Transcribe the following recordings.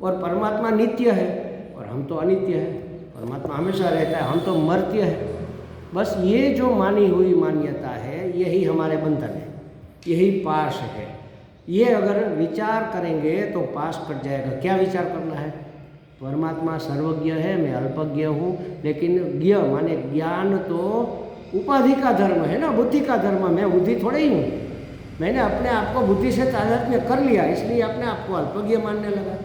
और परमात्मा नित्य है और हम तो अनित्य है। परमात्मा हमेशा रहता है, हम तो मर्त्य है। बस ये जो मानी हुई मान्यता है, यही हमारे बंधन है, यही पाश है। ये अगर विचार करेंगे तो पाश कट जाएगा। क्या विचार करना है? परमात्मा सर्वज्ञ है, मैं अल्पज्ञ हूँ, लेकिन ज्ञ माने ज्ञान तो उपाधि का धर्म है ना, बुद्धि का धर्म। मैं बुद्धि थोड़े ही हूँ। मैंने अपने आप को बुद्धि से तादात्म्य कर लिया, इसलिए अपने आप को अल्पज्ञ मानने लगा।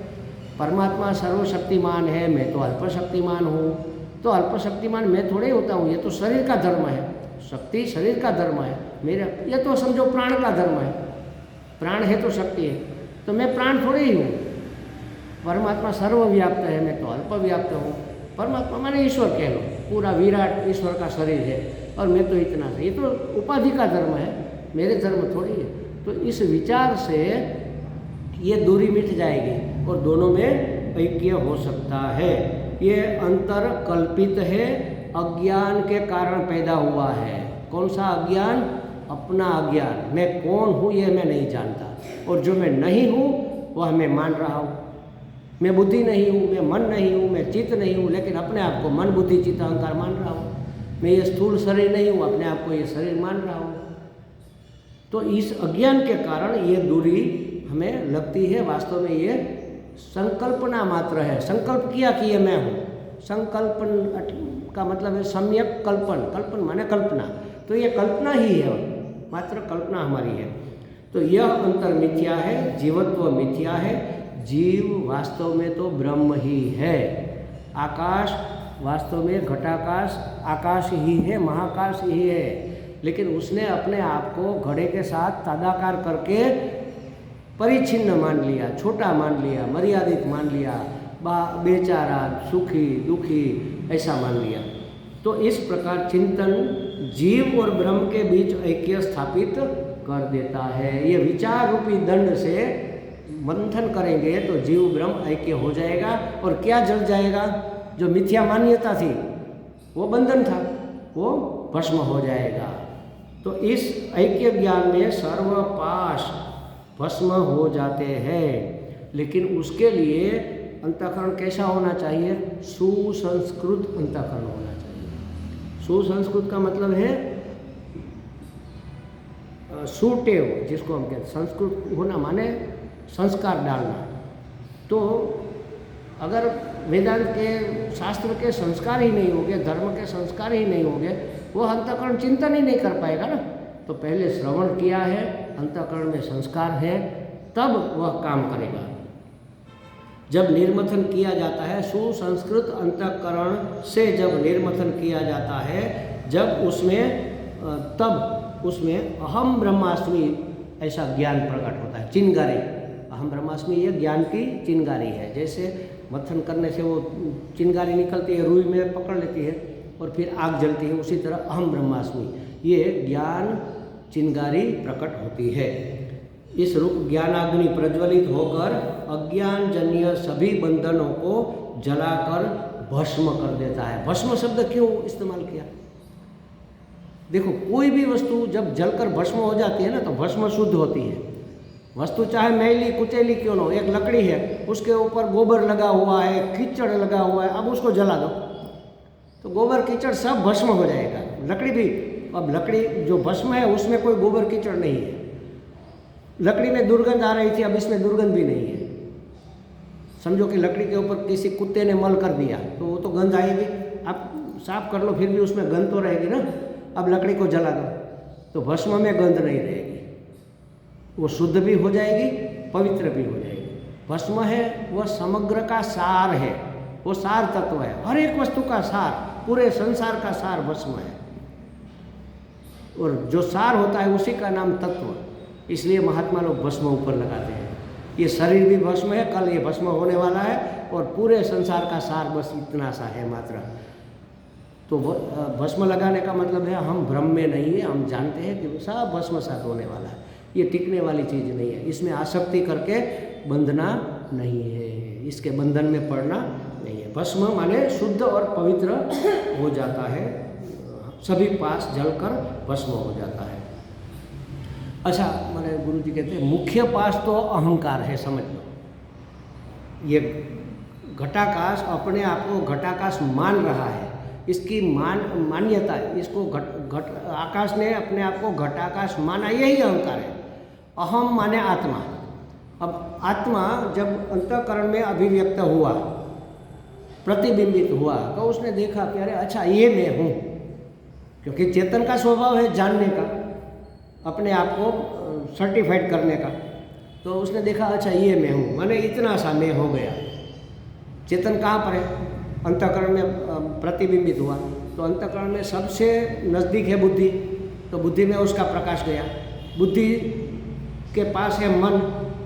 परमात्मा सर्वशक्तिमान है, मैं तो अल्पशक्तिमान हूँ। तो अल्पशक्तिमान मैं थोड़े ही होता हूँ, ये तो शरीर का धर्म है। शक्ति शरीर का धर्म है मेरा, ये तो समझो प्राण का धर्म है। प्राण है तो शक्ति है, तो मैं प्राण थोड़े ही हूँ। परमात्मा सर्वव्याप्त है, मैं तो अल्पव्याप्त हूँ। परमात्मा माने ईश्वर कह लो, पूरा विराट ईश्वर का शरीर है और मैं तो इतना था। ये तो उपाधि का धर्म है, मेरे धर्म थोड़ी है। तो इस विचार से ये दूरी मिट जाएगी और दोनों में ऐक्य हो सकता है। ये अंतर कल्पित है, अज्ञान के कारण पैदा हुआ है। कौन सा अज्ञान? अपना अज्ञान। मैं कौन हूँ ये मैं नहीं जानता, और जो मैं नहीं हूँ वह मैं मान रहा हूँ। मैं बुद्धि नहीं हूँ, मैं मन नहीं हूँ, मैं चित्त नहीं हूँ, लेकिन अपने आप को मन बुद्धि चित्त अहंकार मान रहा हूँ। मैं ये स्थूल शरीर नहीं हूँ, अपने आप को ये शरीर मान रहा हूँ। तो इस अज्ञान के कारण ये दूरी हमें लगती है। वास्तव में ये संकल्पना मात्र है। संकल्प किया कि ये मैं हूँ। संकल्पन का मतलब है सम्यक कल्पन। कल्पन माने कल्पना, तो ये कल्पना ही है, मात्र कल्पना हमारी है। तो यह अंतर मिथ्या है, जीवत्व मिथ्या है। जीव वास्तव में तो ब्रह्म ही है। आकाश वास्तव में घटाकाश आकाश ही है, महाकाश ही है, लेकिन उसने अपने आप को घड़े के साथ तादाकार करके परिच्छिन्न मान लिया, छोटा मान लिया, मर्यादित मान लिया, बेचारा, सुखी दुखी ऐसा मान लिया। तो इस प्रकार चिंतन जीव और ब्रह्म के बीच ऐक्य स्थापित कर देता है। ये विचार रूपी दंड से मंथन करेंगे तो जीव ब्रह्म ऐक्य हो जाएगा। और क्या जल जाएगा? जो मिथ्या मान्यता थी, वो बंधन था, वो भस्म हो जाएगा। तो इस ऐक्य ज्ञान में सर्व पाश भस्म हो जाते हैं। लेकिन उसके लिए अंतःकरण कैसा होना चाहिए? सुसंस्कृत अंतःकरण होना चाहिए। सुसंस्कृत का मतलब है सुटेव, जिसको हम कहते हैं। संस्कृत होना माने संस्कार डालना। तो अगर वेदांत के शास्त्र के संस्कार ही नहीं होंगे, धर्म के संस्कार ही नहीं होंगे, वो अंतःकरण चिंतन ही नहीं कर पाएगा ना। तो पहले श्रवण किया है, अंतःकरण में संस्कार है, तब वह काम करेगा। जब निर्मथन किया जाता है, सुसंस्कृत अंतःकरण से जब निर्मथन किया जाता है, जब उसमें तब उसमें अहम ब्रह्मास्मि ऐसा ज्ञान प्रकट होता है। चिंगारी, अहम ब्रह्मास्मि ये ज्ञान की चिंगारी है। जैसे मथन करने से वो चिंगारी निकलती है, रुई में पकड़ लेती है और फिर आग जलती है, उसी तरह अहम ब्रह्मास्मि ये ज्ञान चिंगारी प्रकट होती है। इस रूप ज्ञानाग्नि प्रज्वलित होकर अज्ञान जन्य सभी बंधनों को जलाकर भस्म कर देता है। भस्म शब्द क्यों इस्तेमाल किया? देखो, कोई भी वस्तु जब जलकर भस्म हो जाती है ना, तो भस्म शुद्ध होती है। वस्तु चाहे मैली कुचैली क्यों न हो, एक लकड़ी है, उसके ऊपर गोबर लगा हुआ है, कीचड़ लगा हुआ है, अब उसको जला दो तो गोबर कीचड़ सब भस्म हो जाएगा। लकड़ी भी, अब लकड़ी जो भस्म है उसमें कोई गोबर कीचड़ नहीं है। लकड़ी में दुर्गंध आ रही थी, अब इसमें दुर्गंध भी नहीं है। समझो कि लकड़ी के ऊपर किसी कुत्ते ने मल कर दिया तो वो तो गंध आएगी। आप साफ कर लो फिर भी उसमें गंध तो रहेगी ना। अब लकड़ी को जला दो तो भस्म में गंध नहीं रहेगी, वो शुद्ध भी हो जाएगी, पवित्र भी हो जाएगी। भस्म है वह समग्र का सार है, वो सार तत्व है। हर एक वस्तु का सार, पूरे संसार का सार भस्म है। और जो सार होता है उसी का नाम तत्व। इसलिए महात्मा लोग भस्म ऊपर लगाते हैं। ये शरीर भी भस्म है, कल ये भस्म होने वाला है, और पूरे संसार का सार बस इतना सा है मात्र। तो भस्म लगाने का मतलब है हम भ्रम में नहीं है, हम जानते हैं कि सब भस्म साथ होने वाला है। ये टिकने वाली चीज़ नहीं है, इसमें आसक्ति करके बंधना नहीं है, इसके बंधन में पड़ना नहीं है। भस्म माने शुद्ध और पवित्र हो जाता है, सभी पास जलकर भस्म हो जाता है। अच्छा, माने गुरु जी कहते हैं मुख्य पास तो अहंकार है, समझ लो। ये घटाकाश अपने आप को घटाकाश मान रहा है, इसकी मान्यता, इसको आकाश ने अपने आप को घटाकाश माना, यही अहंकार है। अहम माने आत्मा। अब आत्मा जब अंतःकरण में अभिव्यक्त हुआ, प्रतिबिंबित हुआ, तो उसने देखा कि अरे अच्छा ये मैं हूँ, क्योंकि चेतन का स्वभाव है जानने का, अपने आप को सर्टिफाइड करने का। तो उसने देखा अच्छा ये मैं हूँ, मैंने इतना सा मैं हो गया। चेतन कहाँ पर है? अंतःकरण में प्रतिबिंबित हुआ, तो अंतःकरण में सबसे नज़दीक है बुद्धि, तो बुद्धि में उसका प्रकाश गया। बुद्धि के पास है मन,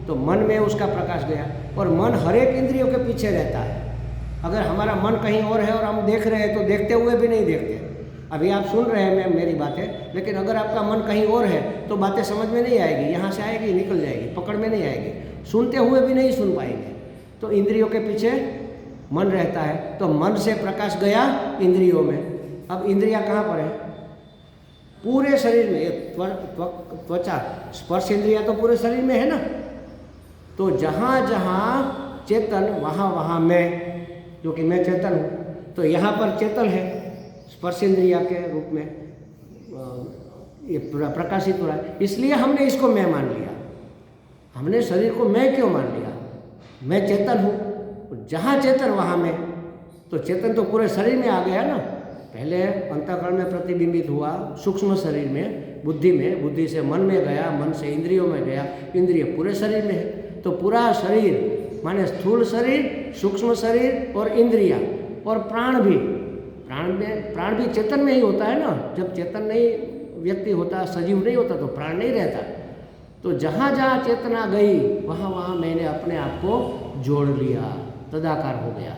तो मन में उसका प्रकाश गया। और मन हर एक इंद्रियों के पीछे रहता है। अगर हमारा मन कहीं और है और हम देख रहे हैं तो देखते हुए भी नहीं देखते। अभी आप सुन रहे हैं मेरी बातें, लेकिन अगर आपका मन कहीं और है तो बातें समझ में नहीं आएगी, यहाँ से आएगी निकल जाएगी, पकड़ में नहीं आएगी, सुनते हुए भी नहीं सुन पाएंगे। तो इंद्रियों के पीछे मन रहता है, तो मन से प्रकाश गया इंद्रियों में। अब इंद्रियां कहाँ पर है? पूरे शरीर में। त्वचा स्पर्श इंद्रिया तो पूरे शरीर में है ना। तो जहाँ जहाँ चेतन वहाँ वहाँ मैं, जो कि मैं चेतन हूँ, तो यहाँ पर चेतन है स्पर्श इंद्रिया के रूप में ये प्रकाशित हो रहा है। इसलिए हमने इसको मैं मान लिया। हमने शरीर को मैं क्यों मान लिया? मैं चेतन हूँ, जहाँ चेतन वहाँ मैं। तो चेतन तो पूरे शरीर में आ गया ना। पहले अंतःकरण में प्रतिबिंबित हुआ, सूक्ष्म शरीर में, बुद्धि में, बुद्धि से मन में गया, मन से इंद्रियों में गया, इंद्रिय पूरे शरीर में है। तो पूरा शरीर माने स्थूल शरीर, सूक्ष्म शरीर और इंद्रिया और प्राण भी। प्राण भी चेतन में ही होता है ना। जब चेतन नहीं व्यक्ति होता, सजीव नहीं होता, तो प्राण नहीं रहता। तो जहाँ जहाँ चेतना गई वहाँ वहाँ मैंने अपने आप को जोड़ लिया, तदाकार हो गया।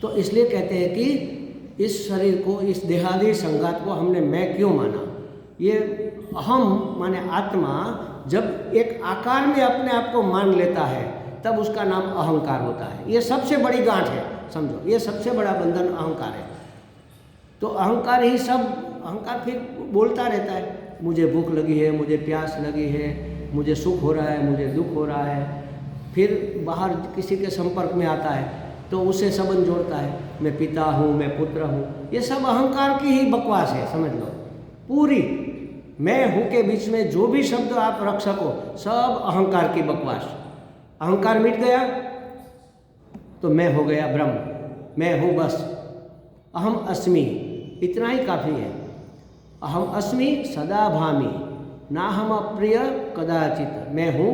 तो इसलिए कहते हैं कि इस शरीर को, इस देहादि संघात को हमने मैं क्यों माना? ये अहम माने आत्मा जब एक आकार में अपने आप को मान लेता है तब उसका नाम अहंकार होता है। ये सबसे बड़ी गांठ है, समझो, ये सबसे बड़ा बंधन अहंकार है। तो अहंकार ही सब, अहंकार फिर बोलता रहता है, मुझे भूख लगी है, मुझे प्यास लगी है, मुझे सुख हो रहा है, मुझे दुख हो रहा है। फिर बाहर किसी के संपर्क में आता है तो उससे संबंध जोड़ता है, मैं पिता हूँ, मैं पुत्र हूँ। ये सब अहंकार की ही बकवास है, समझ लो। पूरी मैं हूँ के बीच में जो भी शब्द आप रख सको, सब अहंकार की बकवास। अहंकार मिट गया तो मैं हो गया ब्रह्म, मैं हूँ बस। अहम अस्मि, इतना ही काफ़ी है। अहम अस्मि सदा भामि, ना हम अप्रिय कदाचित। मैं हूँ,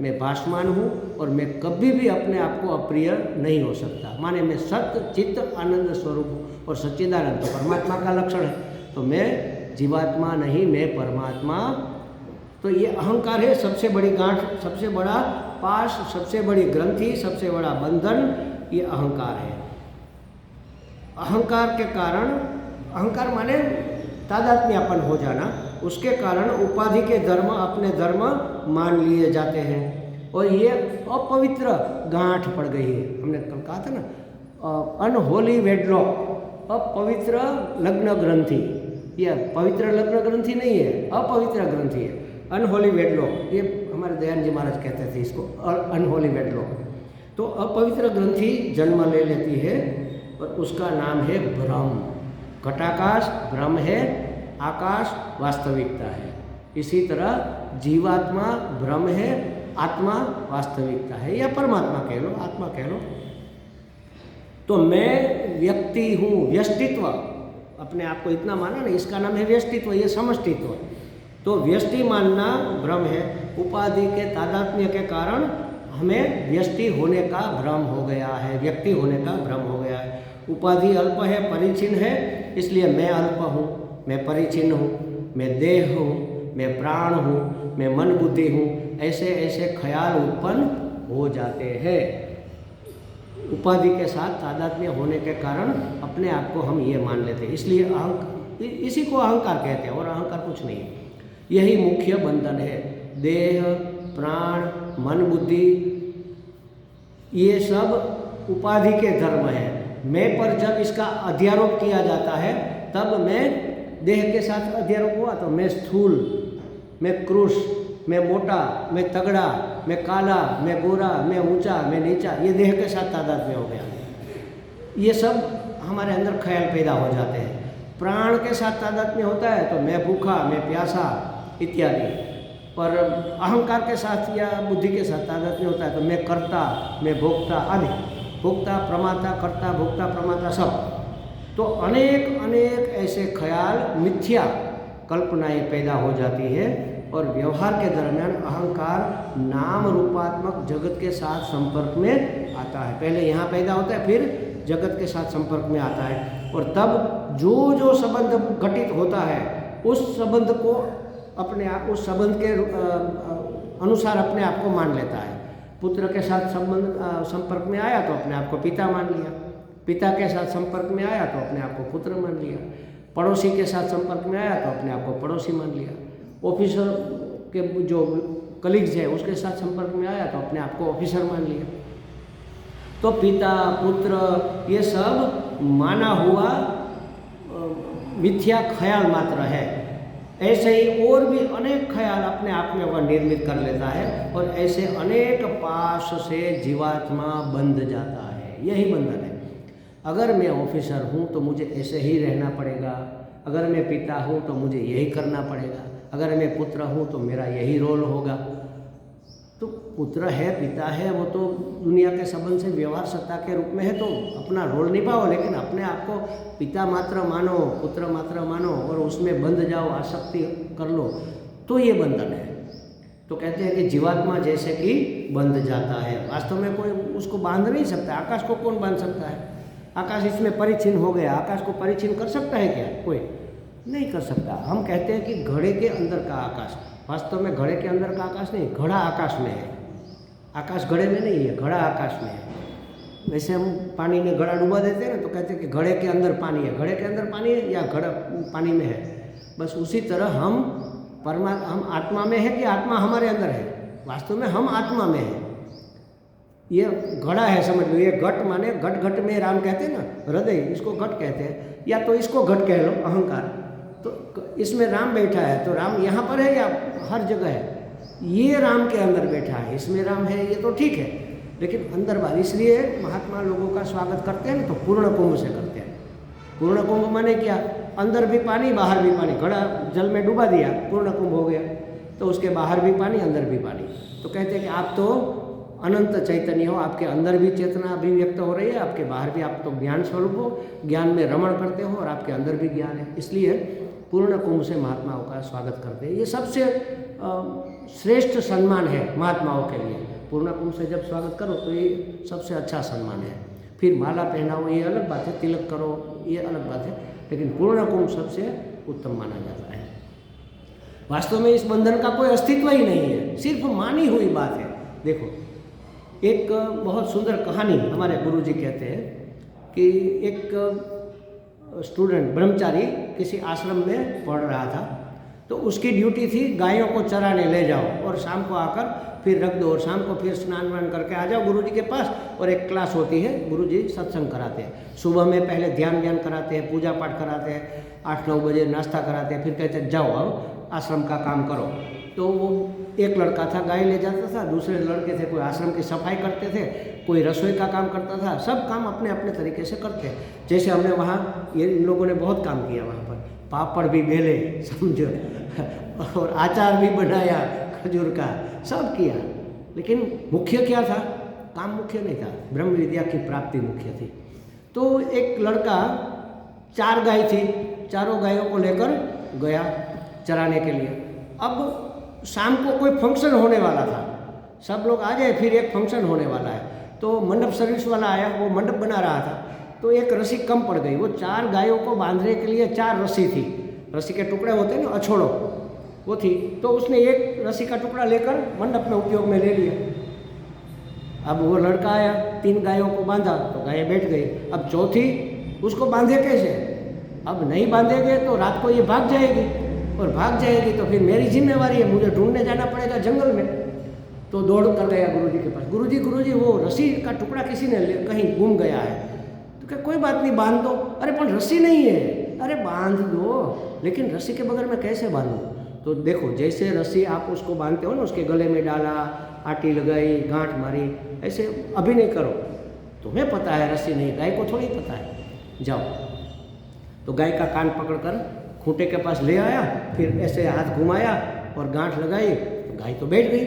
मैं भासमान हूँ और मैं कभी भी अपने आप को अप्रिय नहीं हो सकता। माने मैं सत्य चित्त आनंद स्वरूप हूँ और सच्चिदानंद तो परमात्मा का लक्षण है। तो मैं जीवात्मा नहीं, मैं परमात्मा। तो ये अहंकार है सबसे बड़ी गांठ, सबसे बड़ा पाश, सबसे बड़ी ग्रंथि, सबसे बड़ा बंधन, ये अहंकार है। अहंकार के कारण, अहंकार माने तादात्म्यपन हो जाना, उसके कारण उपाधि के धर्म अपने धर्म मान लिए जाते हैं और ये अपवित्र गांठ पड़ गई है। हमने कल कहा था ना, अनहोली वेडलॉक, अपवित्र लग्न ग्रंथि। ये पवित्र लग्न ग्रंथि नहीं है, अपवित्र ग्रंथि है, अनहोली वेडलॉक। ये हमारे दयान जी महाराज कहते थे इसको, अनहोली वेडलॉक। तो अपवित्र ग्रंथि जन्म ले लेती है और उसका नाम है ब्रह्म। घटाकाश ब्रह्म है, आकाश वास्तविकता है। इसी तरह जीवात्मा ब्रह्म है, आत्मा वास्तविकता है, या परमात्मा कह लो, आत्मा कह लो। तो मैं व्यक्ति हूँ, व्यष्टित्व, अपने आप को इतना माना ना, इसका नाम है व्यष्टित्व, ये समष्टित्व। तो व्यष्टि मानना ब्रह्म है। उपाधि के तादात्म्य के कारण हमें व्यष्टि होने का भ्रम हो गया है, व्यक्ति होने का भ्रम हो गया है। उपाधि अल्प है, परिचिन है, इसलिए मैं अल्प हूँ, मैं परिचिन हूँ, मैं देह हूँ, मैं प्राण हूँ, मैं मन बुद्धि हूँ। ऐसे ऐसे ख्याल उत्पन्न हो जाते हैं। उपाधि के साथ तादात्म्य होने के कारण अपने आप को हम ये मान लेते हैं, इसलिए अहंकार, इसी को अहंकार कहते हैं और अहंकार कुछ नहीं। यही मुख्य बंधन है। देह, प्राण, मन बुद्धि, ये सब उपाधि के धर्म है। मैं पर जब इसका अध्यारोप किया जाता है तब मैं देह के साथ अध्यारोप हुआ तो मैं स्थूल, मैं क्रूश, मैं मोटा, मैं तगड़ा, मैं काला, मैं गोरा, मैं ऊंचा, मैं नीचा, ये देह के साथ तादाद में हो गया। ये सब हमारे अंदर ख्याल पैदा हो जाते हैं। प्राण के साथ तादाद में होता है तो मैं भूखा, मैं प्यासा इत्यादि। पर अहंकार के साथ या बुद्धि के साथ तादाद में होता है तो मैं कर्ता, मैं भोक्ता आदि। भोक्ता, प्रमाता, कर्ता, भोक्ता, प्रमाता सब। तो अनेक अनेक ऐसे ख्याल, मिथ्या कल्पनाएं पैदा हो जाती है और व्यवहार के दरमियान अहंकार नाम रूपात्मक जगत के साथ संपर्क में आता है। पहले यहाँ पैदा होता है, फिर जगत के साथ संपर्क में आता है और तब जो जो संबंध घटित होता है उस संबंध को अपने आप, उस संबंध के अनुसार अपने आप को मान लेता है। पुत्र के साथ संपर्क में आया तो अपने आप को पिता मान लिया, पिता के साथ संपर्क में आया तो अपने आप को पुत्र मान लिया, पड़ोसी के साथ संपर्क में आया तो अपने आप को पड़ोसी मान लिया, ऑफिसर के जो कलीग्स है उसके साथ संपर्क में आया तो अपने आप को ऑफिसर मान लिया। तो पिता, पुत्र, ये सब माना हुआ मिथ्या ख्याल मात्र है। ऐसे ही और भी अनेक ख्याल अपने आप में वह निर्मित कर लेता है और ऐसे अनेक पाश से जीवात्मा बंध जाता है। यही बंधन है। अगर मैं ऑफिसर हूँ तो मुझे ऐसे ही रहना पड़ेगा, अगर मैं पिता हूँ तो मुझे यही करना पड़ेगा, अगर मैं पुत्र हूँ तो मेरा यही रोल होगा। तो पुत्र है, पिता है, वो तो दुनिया के संबंध से व्यवहार सत्ता के रूप में है तो अपना रोल निभाओ, लेकिन अपने आप को पिता मात्र मानो, पुत्र मात्र मानो और उसमें बंध जाओ, आसक्ति कर लो, तो ये बंधन है। तो कहते हैं कि जीवात्मा जैसे कि बंध जाता है। वास्तव में कोई उसको बांध नहीं सकता। आकाश को कौन बांध सकता है? आकाश इसमें परिचिन हो गया, आकाश को परिचिन कर सकता है क्या? कोई नहीं कर सकता। हम कहते हैं कि घड़े के अंदर का आकाश, वास्तव में घड़े के अंदर का आकाश नहीं, घड़ा आकाश में है। आकाश घड़े में नहीं है, घड़ा आकाश में है। वैसे हम पानी में घड़ा डुबा देते हैं ना, तो कहते हैं कि घड़े के अंदर पानी है। घड़े के अंदर पानी है या घड़ा पानी में है? बस उसी तरह हम आत्मा में है कि आत्मा हमारे अंदर है? वास्तव में हम आत्मा में है। ये घड़ा है, समझ लो। ये घट माने घट, घट में राम कहते हैं ना, हृदय, इसको घट कहते हैं, या तो इसको घट कह लो, अहंकार। तो इसमें राम बैठा है, तो राम यहाँ पर है या हर जगह है? ये राम के अंदर बैठा है, इसमें राम है, ये तो ठीक है, लेकिन अंदर बाहर। इसलिए महात्मा लोगों का स्वागत करते हैं ना, तो पूर्ण कुंभ से करते हैं। पूर्ण कुंभ माने क्या? अंदर भी पानी, बाहर भी पानी। घड़ा जल में डुबा दिया, पूर्ण कुंभ हो गया। तो उसके बाहर भी पानी, अंदर भी पानी। तो कहते हैं कि आप तो अनंत चैतन्य हो, आपके अंदर भी चेतना अभिव्यक्त हो रही है, आपके बाहर भी आप तो ज्ञान स्वरूप हो, ज्ञान में रमण करते हो और आपके अंदर भी ज्ञान है। इसलिए पूर्ण कुंभ से महात्माओं का स्वागत करते हैं। ये सबसे श्रेष्ठ सम्मान है महात्माओं के लिए। पूर्ण कुंभ से जब स्वागत करो तो ये सबसे अच्छा सम्मान है। फिर माला पहनाओ ये अलग बात है, तिलक करो ये अलग बात है, लेकिन पूर्ण कुंभ सबसे उत्तम माना जाता है। वास्तव में इस बंधन का कोई अस्तित्व ही नहीं है, सिर्फ मानी हुई बात है। देखो, एक बहुत सुंदर कहानी हमारे गुरुजी कहते हैं कि एक स्टूडेंट, ब्रह्मचारी किसी आश्रम में पढ़ रहा था, तो उसकी ड्यूटी थी गायों को चराने ले जाओ और शाम को आकर फिर रख दो और शाम को फिर स्नान वान करके आ जाओ गुरुजी के पास। और एक क्लास होती है, गुरुजी सत्संग कराते हैं। सुबह में पहले ध्यान व्यान कराते हैं, पूजा पाठ कराते हैं, 8-9 बजे नाश्ता कराते हैं, फिर कहते हैं जाओ अब आश्रम का काम करो। तो वो एक लड़का था गाय ले जाता था, दूसरे लड़के थे कोई आश्रम की सफाई करते थे, कोई रसोई का काम करता था। सब काम अपने अपने तरीके से करते हैं। जैसे हमने वहाँ ये इन लोगों ने बहुत काम किया, वहाँ पर पापड़ भी बेले समझो और अचार भी बनाया खजूर का, सब किया। लेकिन मुख्य क्या था? काम मुख्य नहीं था, ब्रह्म विद्या की प्राप्ति मुख्य थी। तो एक लड़का 4 गाय थी, चारों गायों को लेकर गया चराने के लिए। अब शाम को कोई फंक्शन होने वाला था, सब लोग आ गए, फिर एक फंक्शन होने वाला है। तो मंडप सर्विस वाला आया, वो मंडप बना रहा था, तो एक रस्सी कम पड़ गई। वो 4 गायों को बांधने के लिए 4 रस्सी थी, रस्सी के टुकड़े होते हैं ना, अछोड़ो, वो थी। तो उसने एक रस्सी का टुकड़ा लेकर मंडप में उपयोग में ले लिया। अब वो लड़का आया, 3 गायों को बांधा तो गायें बैठ गई। अब चौथी उसको बांधे कैसे? अब नहीं बांधेंगे तो रात को ये भाग जाएगी, और भाग जाएगी तो फिर मेरी जिम्मेवारी है, मुझे ढूंढने जाना पड़ेगा जंगल में। तो दौड़ कर गया गुरुजी के पास। गुरुजी वो रस्सी का टुकड़ा किसी ने कहीं गुम गया है। तो क्या कोई बात नहीं, बांध दो। अरे पर रस्सी नहीं है। अरे बांध दो, लेकिन रस्सी के बगैर मैं कैसे बांधूँ? तो देखो, जैसे रस्सी आप उसको बांधते हो ना, उसके गले में डाला, आटी लगाई, गांठ मारी, ऐसे अभिनय करो। तुम्हें पता है रस्सी नहीं, गाय को थोड़ी पता है। जाओ। तो गाय का कान पकड़कर खूंटे के पास ले आया, फिर ऐसे हाथ घुमाया और गांठ लगाई, तो गाय तो बैठ गई।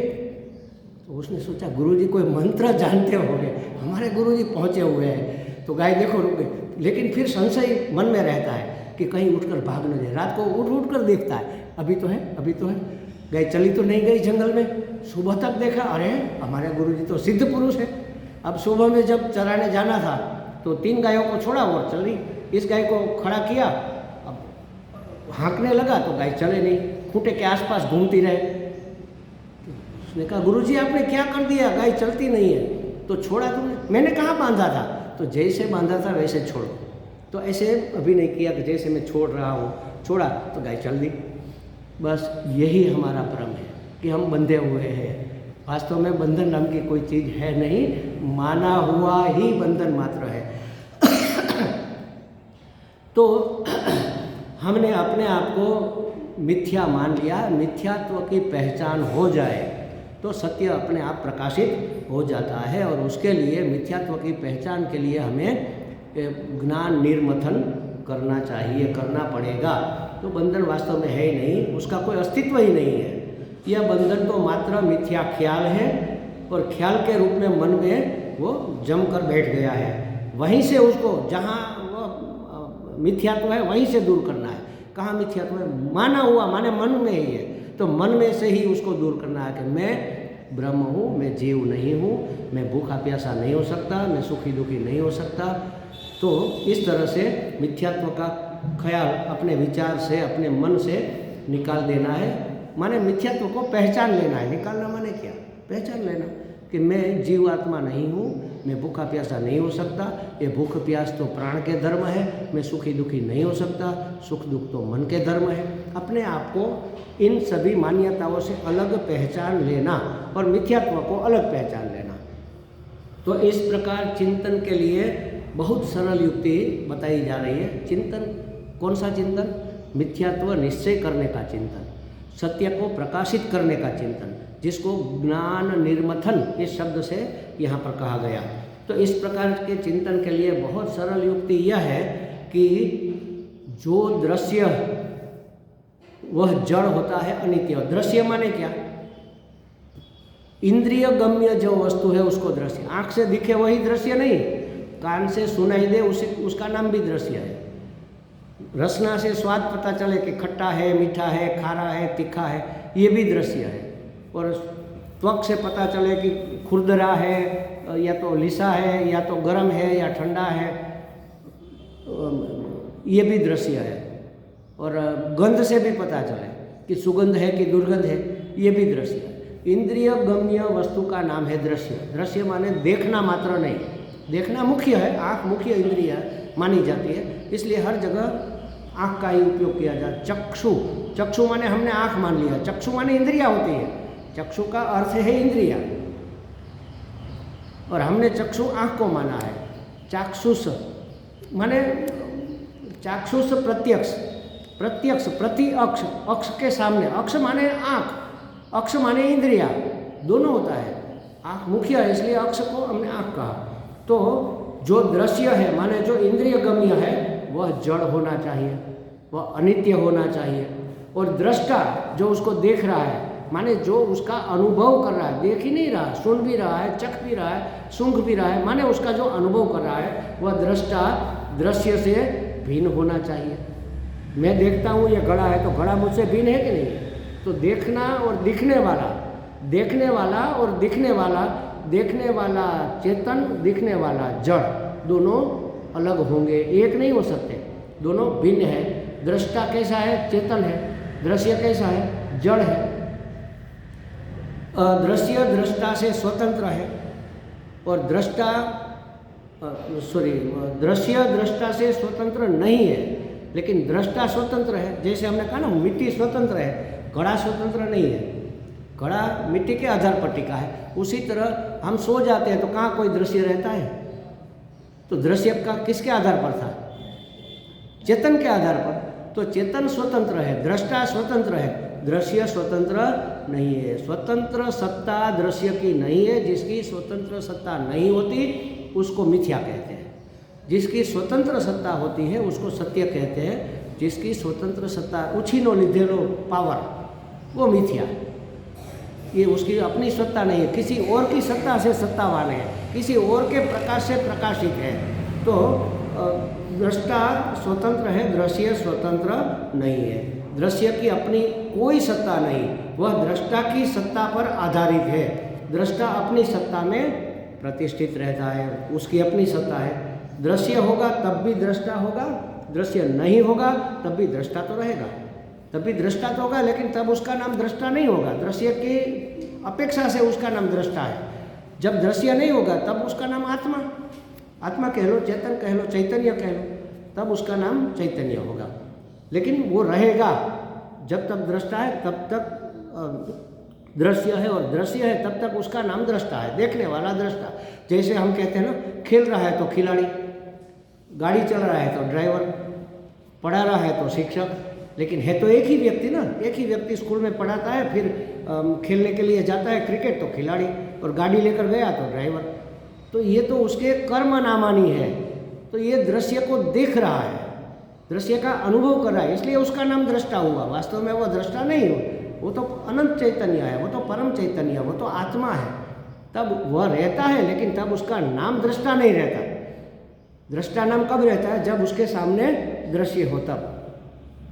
तो उसने सोचा गुरुजी कोई मंत्र जानते होंगे, हमारे गुरुजी पहुँचे हुए हैं। तो गाय देखो रुक गई, लेकिन फिर संशय मन में रहता है कि कहीं उठकर भाग न जाए। रात को उठ कर देखता है, अभी तो है, अभी तो है। गाय चली तो नहीं गई जंगल में। सुबह तक देखा, अरे हमारे गुरुजी तो सिद्ध पुरुष है। अब सुबह में जब चराने जाना था तो 3 गायों को छोड़ा और चल रही। इस गाय को खड़ा किया, अब हाँकने लगा तो गाय चले नहीं, खूंटे के आसपास घूमती रहे। उसने कहा गुरुजी आपने क्या कर दिया, गाय चलती नहीं है। तो छोड़ा तुमने? मैंने कहाँ बांधा था? तो जैसे बांधा था वैसे छोड़ो। तो ऐसे अभी नहीं किया कि जैसे मैं छोड़ रहा हूँ, छोड़ा तो गाय चल दी। बस यही हमारा भ्रम है कि हम बंधे हुए हैं। वास्तव में बंधन नाम की कोई चीज़ है नहीं, माना हुआ ही बंधन मात्र है। तो हमने अपने आप को मिथ्या मान लिया। मिथ्यात्व की पहचान हो जाए तो सत्य अपने आप प्रकाशित हो जाता है, और उसके लिए मिथ्यात्व की पहचान के लिए हमें ज्ञान निर्मथन करना चाहिए, करना पड़ेगा। तो बंधन वास्तव में है ही नहीं, उसका कोई अस्तित्व ही नहीं है। यह बंधन तो मात्र मिथ्या ख्याल है, और ख्याल के रूप में मन में वो जमकर बैठ गया है। वहीं से उसको, जहाँ वो मिथ्यात्व है वहीं से दूर करना है। कहाँ मिथ्यात्व है? माना हुआ, माने मन में ही है, तो मन में से ही उसको दूर करना है कि मैं ब्रह्म हूँ, मैं जीव नहीं हूँ, मैं भूखा प्यासा नहीं हो सकता, मैं सुखी दुखी नहीं हो सकता। तो इस तरह से मिथ्यात्व का ख्याल अपने विचार से, अपने मन से निकाल देना है। माने मिथ्यात्व को पहचान लेना है। निकालना माने क्या? पहचान लेना कि मैं जीव आत्मा नहीं हूँ, मैं भूखा प्यासा नहीं हो सकता, ये भूख प्यास तो प्राण के धर्म है, मैं सुखी दुखी नहीं हो सकता, सुख दुख तो मन के धर्म है। अपने आप को इन सभी मान्यताओं से अलग पहचान लेना और मिथ्यात्व को अलग पहचान लेना। तो इस प्रकार चिंतन के लिए बहुत सरल युक्ति बताई जा रही है। चिंतन, कौन सा चिंतन? मिथ्यात्व निश्चय करने का चिंतन, सत्य को प्रकाशित करने का चिंतन, जिसको ज्ञान निर्मथन इस शब्द से यहाँ पर कहा गया। तो इस प्रकार के चिंतन के लिए बहुत सरल युक्ति यह है कि जो दृश्य वह जड़ होता है, अनित्य। दृश्य माने क्या? इंद्रिय गम्य जो वस्तु है उसको दृश्य। आँख से दिखे वही दृश्य नहीं, कान से सुनाई दे उसका नाम भी दृश्य है। रसना से स्वाद पता चले कि खट्टा है, मीठा है, खारा है, तीखा है, ये भी दृश्य है। और त्वक से पता चले कि खुरदरा है, या तो लिसा है, या तो गर्म है, या ठंडा है, ये भी दृश्य है। और गंध से भी पता चले कि सुगंध है कि दुर्गंध है, ये भी दृश्य है। इंद्रिय गम्य वस्तु का नाम है दृश्य। दृश्य माने देखना मात्र नहीं, देखना मुख्य है, आँख मुख्य इंद्रिय मानी जाती है, इसलिए हर जगह आँख का ही उपयोग किया जाए। चक्षु, चक्षु माने हमने आँख मान लिया, चक्षु माने इंद्रिया होती है, चक्षु का अर्थ है इंद्रिया, और हमने चक्षु आँख को माना है। चाक्षुष माने चाक्षुष प्रत्यक्ष, प्रत्यक्ष प्रति अक्ष, अक्ष के सामने, अक्ष माने आँख, अक्ष माने इंद्रिया, दोनों होता है। आँख मुख्य है इसलिए अक्ष को हमने आँख कहा। तो जो दृश्य है माने जो इंद्रिय गम्य है वह जड़ होना चाहिए, वह अनित्य होना चाहिए। और दृष्टा जो उसको देख रहा है माने जो उसका अनुभव कर रहा है, देख ही नहीं रहा, सुन भी रहा है, चख भी रहा है, सूंघ भी रहा है, माने उसका जो अनुभव कर रहा है वह दृष्टा दृश्य से भिन्न होना चाहिए। मैं देखता हूँ ये घड़ा है, तो घड़ा मुझसे भिन्न है कि नहीं? तो देखना और दिखने वाला, देखने वाला और दिखने वाला, देखने वाला चेतन, दिखने वाला जड़, दोनों अलग होंगे, एक नहीं हो सकते, दोनों भिन्न है। दृष्टा कैसा है? चेतन है। दृश्य कैसा है? जड़ है। दृश्य दृष्टा से स्वतंत्र है, और दृष्टा दृश्य दृष्टा से स्वतंत्र नहीं है, लेकिन दृष्टा स्वतंत्र है। जैसे हमने कहा ना, मिट्टी स्वतंत्र है, घड़ा स्वतंत्र नहीं है। घड़ा मिट्टी के आधार पर टिका है। उसी तरह हम सो जाते हैं तो कहाँ कोई दृश्य रहता है? तो दृश्य का किसके आधार पर था? चेतन के आधार पर। तो चेतन स्वतंत्र है, दृष्टा स्वतंत्र है, दृश्य स्वतंत्र नहीं है। स्वतंत्र सत्ता दृश्य की नहीं है। जिसकी स्वतंत्र सत्ता नहीं होती उसको मिथ्या कहते हैं। जिसकी स्वतंत्र सत्ता होती है उसको सत्य कहते हैं। जिसकी स्वतंत्र सत्ता उछीनो लीधेलो पावर वो मिथ्या। ये उसकी अपनी सत्ता नहीं है, किसी और की सत्ता से सत्तावान है, किसी और के प्रकाश से प्रकाशित है। तो दृष्टा स्वतंत्र है, दृश्य स्वतंत्र नहीं है। दृश्य की अपनी कोई सत्ता नहीं, वह दृष्टा की सत्ता पर आधारित है। दृष्टा अपनी सत्ता में प्रतिष्ठित रहता है, उसकी अपनी सत्ता है। दृश्य होगा तब भी दृष्टा होगा, दृश्य नहीं होगा तब भी दृष्टा तो रहेगा। तब भी दृष्टा तो होगा लेकिन तब उसका नाम दृष्टा नहीं होगा। दृश्य की अपेक्षा से उसका नाम दृष्टा है। जब दृश्य नहीं होगा तब उसका नाम आत्मा, आत्मा कह लो, चेतन कह लो, चैतन्य कह लो, तब उसका नाम चैतन्य होगा। लेकिन वो रहेगा जब तक दृष्टा है तब तक दृश्य है, और दृश्य है तब तक उसका नाम दृष्टा है, देखने वाला दृष्टा। जैसे हम कहते हैं ना, खेल रहा है तो खिलाड़ी, गाड़ी चल रहा है तो ड्राइवर, पढ़ा रहा है तो शिक्षक। लेकिन है तो एक ही व्यक्ति ना, एक ही व्यक्ति स्कूल में पढ़ाता है, फिर खेलने के लिए जाता है क्रिकेट तो खिलाड़ी, और गाड़ी लेकर गया तो ड्राइवर। तो ये तो उसके कर्म नामानी है। तो ये दृश्य को देख रहा है, दृश्य का अनुभव कर रहा है, इसलिए उसका नाम दृष्टा हुआ। वास्तव में वो दृष्टा नहीं हो, वो तो अनंत चैतन्य है, वो तो परम चैतन्य, वो तो आत्मा है। तब वह रहता है लेकिन तब उसका नाम दृष्टा नहीं रहता। दृष्टा नाम कब रहता है? जब उसके सामने दृश्य हो तब।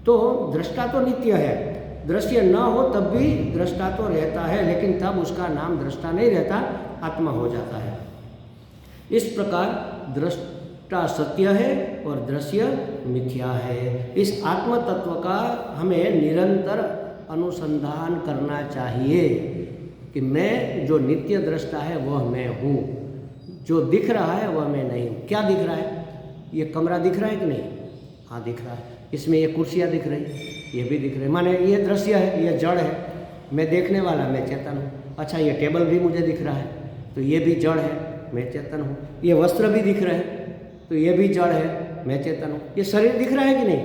तो दृष्टा तो नित्य है, दृश्य न हो तब भी दृष्टा तो रहता है, लेकिन तब उसका नाम दृष्टा नहीं रहता, आत्मा हो जाता है। इस प्रकार दृष्टा सत्य है और दृश्य मिथ्या है। इस आत्म तत्व का हमें निरंतर अनुसंधान करना चाहिए कि मैं जो नित्य दृष्टा है वह मैं हूँ, जो दिख रहा है वह मैं नहीं हूँ। क्या दिख रहा है? ये कमरा दिख रहा है कि नहीं? हाँ दिख रहा है। इसमें ये कुर्सियाँ दिख रही, ये भी दिख रही, माने ये दृश्य है, ये जड़ है। मैं देखने वाला, मैं चेतन हूँ। अच्छा, ये टेबल भी मुझे दिख रहा है, तो ये भी जड़ है, मैं चेतन हूँ। ये वस्त्र भी दिख रहे हैं, तो ये भी जड़ है, मैं चेतन हूँ। ये शरीर दिख रहा है कि नहीं?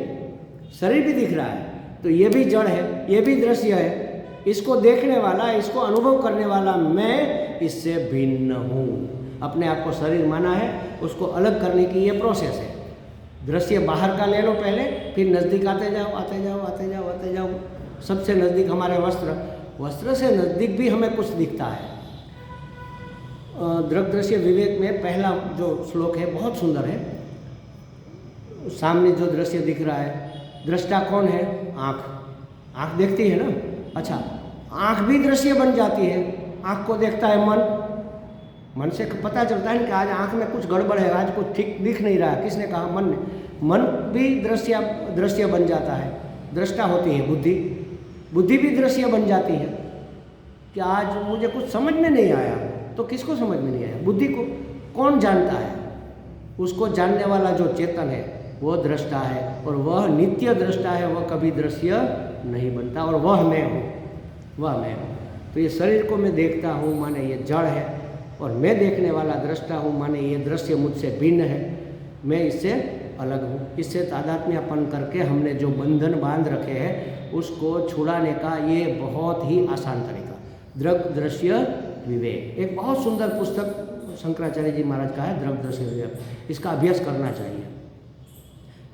शरीर भी दिख रहा है, तो ये भी जड़ है, ये भी दृश्य है। इसको देखने वाला, इसको अनुभव करने वाला मैं इससे भिन्न हूँ। अपने आप को शरीर माना है, उसको अलग करने की ये प्रोसेस है। दृश्य बाहर का ले लो पहले, फिर नज़दीक आते जाओ, आते जाओ, आते जाओ, आते जाओ। सबसे नज़दीक हमारे वस्त्र, वस्त्र से नज़दीक भी हमें कुछ दिखता है। दृग दृश्य विवेक में पहला जो श्लोक है बहुत सुंदर है। सामने जो दृश्य दिख रहा है, दृष्टा कौन है? आँख। आँख देखती है ना। अच्छा, आँख भी दृश्य बन जाती है। आँख को देखता है मन, मन से पता चलता है कि आज आँख में कुछ गड़बड़ है, आज कुछ ठीक दिख नहीं रहा है। किसने कहा? मन ने। मन भी दृश्य बन जाता है, दृष्टा होती है बुद्धि। बुद्धि भी दृश्य बन जाती है कि आज मुझे कुछ समझ में नहीं आया। तो किसको समझ में नहीं आया? बुद्धि को। कौन जानता है? उसको जानने वाला जो चेतन है वो दृष्टा है, और वह नित्य दृष्टा है, वह कभी दृश्य नहीं बनता, और वह मैं हूँ, वह मैं हूँ। तो ये शरीर को मैं देखता हूँ माने ये जड़ है, और मैं देखने वाला दृष्टा हूँ माने ये दृश्य मुझसे भिन्न है, मैं इससे अलग हूँ। इससे तादात्म्यपन करके हमने जो बंधन बांध रखे हैं उसको छुड़ाने का ये बहुत ही आसान तरीका, दृग दृश्य विवेक। एक बहुत सुंदर पुस्तक शंकराचार्य जी महाराज का है, दृग दृश्य विवेक। इसका अभ्यास करना चाहिए।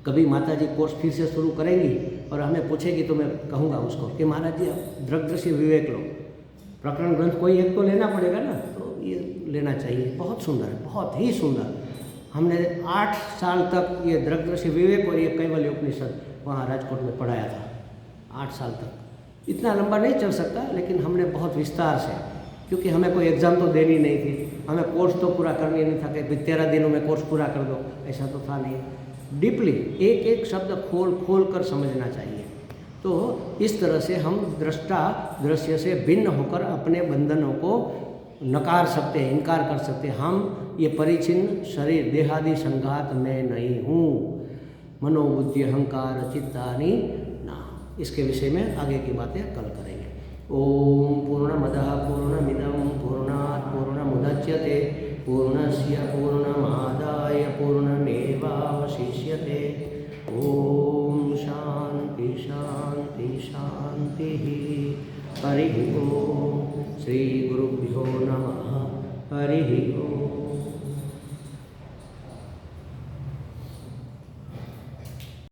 कभी माता जी कोर्स फिर से शुरू करेंगी और हमें पूछेगी तो मैं कहूँगा उसको कि महाराज जी आप दृग दृश्य विवेक लो। प्रकरण ग्रंथ कोई एक तो लेना पड़ेगा ना, तो ये लेना चाहिए। बहुत सुंदर है, बहुत ही सुंदर। हमने 8 साल तक ये दृग दृश्य विवेक और ये कैवल्य उपनिषद वहाँ राजकोट में पढ़ाया था। 8 साल तक। इतना लंबा नहीं चल सकता, लेकिन हमने बहुत विस्तार से, क्योंकि हमें कोई एग्ज़ाम तो देनी नहीं थी, हमें कोर्स तो पूरा करनी नहीं था कि 13 दिनों में कोर्स पूरा कर दो, ऐसा तो था नहीं। डीपली एक एक शब्द खोल कर समझना चाहिए। तो इस तरह से हम दृष्टा दृश्य से भिन्न होकर अपने बंधनों को नकार सकते हैं, इनकार कर सकते हैं। हम ये परिचिन्न शरीर देहादि संघात में नहीं हूँ। मनोबुद्धि अहंकार चित्तानि ना। इसके विषय में आगे की बातें कल करेंगे। ओम पूर्णमदः पूर्णमिदं पूर्णात् पूर्णमुदच्यते पूर्णस्य पूर्णमादाय पूर्णमेवावशिष्यते। ओम शांति शांति शांति। हरि ओम। ओम।